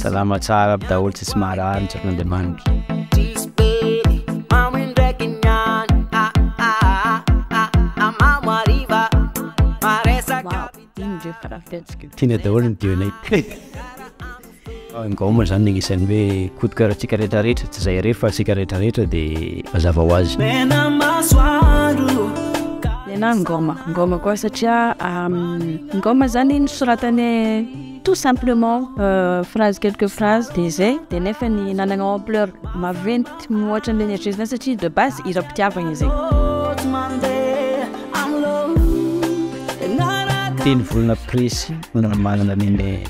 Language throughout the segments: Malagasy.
Salama tsara aby daholo tsy marary tsy mandemanitra. Tiana daholo ny dionay. Ngoma zany agnisan'ny hoe coup de cœur antsika rehetrarehetra tsy izay rehefa antsika rehetrarehetra dia mazava ho azy. Ngoma koa satria ngoma zany nosoratany tout simplement quelques phrases dia zay dia nefa ny nanana ampleur maventy mihoatra ny energie satria de base ira-pitiavana izay. Teny volana précis manana ny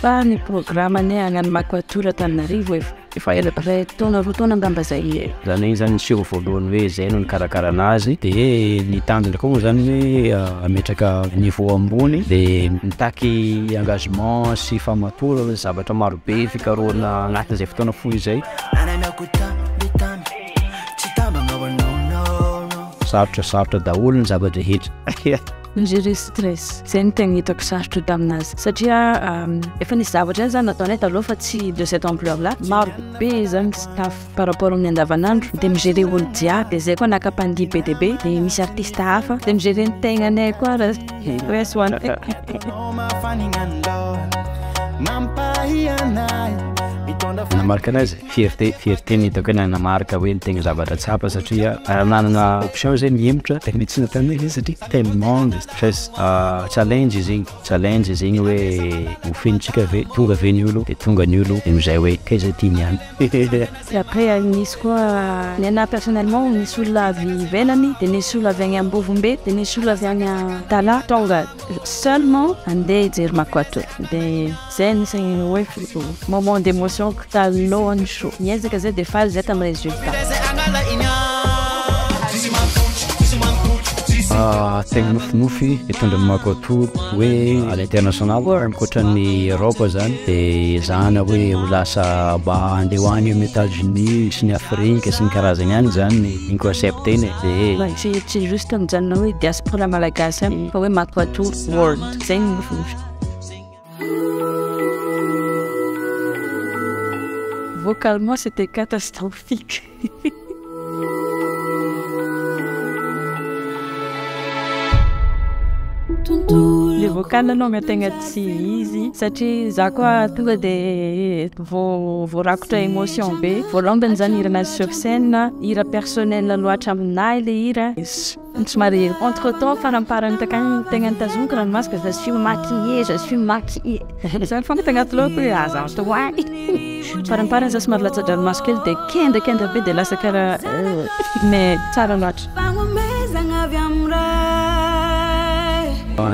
fa ny programme-ny agnano Makua Tour Antananarivo efa ela après taona roa taona angamba zay. Zany igny zany niseho voalohany hoe zay no nikarakara anazy dia ny tandrony koa moa zany hoe ametraka niveau ambony dia mitaky engagement sy famatory zavatra marobe fikarohana agnatin'izay fotoana fohy izay. Sarotra daholo ny zavatra rehetra. Mijery stress zay no tegna hitako sarotra taminazy satria efa nisy zavatra zany nataonay taloha fa tsy de cette ampleur là maro be zany staff par rapport amin'ny andavanandro dia mijery olo jiaby zay koa nakapandihy be dia be dia misy artiste hafa dia mijery ny tegnanay koa raha soana. Namarika anazy fierté ny hitako hoe nanamarika hoe nitegna zavatra tsapa satria nanana option zay miemotra tegna tsy natanay izy satria tellement de stress. Challenge izy igny hoe hofenitsika ave tonga ave ny olo dia tonga ny olo dia mizay hoe kaiza ty niany. Et après nisy koa ny anahy personnellement nisy olona avy ivelany dia nisy olona avy agny Ambovombe dia nisy olona avy agny Tala tonga seulement andeha hijery Makua Tour dia zay nisy hoe moment d'émotion talohany show niezaka zay dia faly zay tamin'ny résultat. Tegna nofinofy hitondra Makua Tour hoe à l'international ankoatran'ny Europe zany dia zahana hoe ho lasa mba andeha hoany amin'ny États-Unis sy ny Afrika sy ny karazany ihany zany ny concept eny dia tsy juste mijanona hoe diaspora malagasy fa hoe Makua Tour world zay ny nofinofy. Vocalement c'était catastrophique. Le vocal alonga tegna tsy izy satria za koa tonga dia voarakotra émotion be voalongany zany hiranazy sur scène hira personnel loatra aminahy le hira somary entre temps faramparany takany tegna nitazoniko ranomasika je suis maquillée zany fogna tagnaty lohako hoe aza toa faramparany za somary latsa-dranomasika kely dia kenda be dia lasa karaha mais tsara loatra.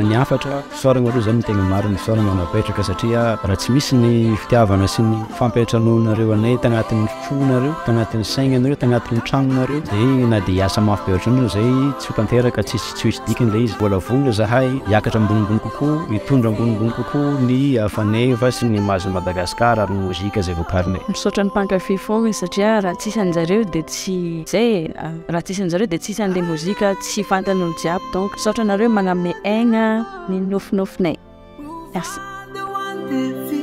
Ny afatra fisaorana aloha zany tegna marina fisaorana napetraka satria raha tsy misy ny fitiavana sy ny fampiatranonareo anay tagnatin'ny fonareo tagnatin'ny sainanareo tagnatin'ny tragnonareo dia na dia hiasa mafy be ohatran'io zay tsy ho tanteraka tsy hisy dikany ilay izy mbola vonona zahay hiakatra ambonimbony kokoa hitondra ambonimbony kokoa ny hafaneva sy ny mazin'i Madagasikara ary ny mozika zay vokarinay. Misaotra ny mpankafy fogna satria raha tsisy anjareo dia tsy zay raha tsisy anjareo dia tsisy an'ilay mozika tsy fantan'olo jiaby donc misaotra anareo magname aigna ny nofinofinay. Merci.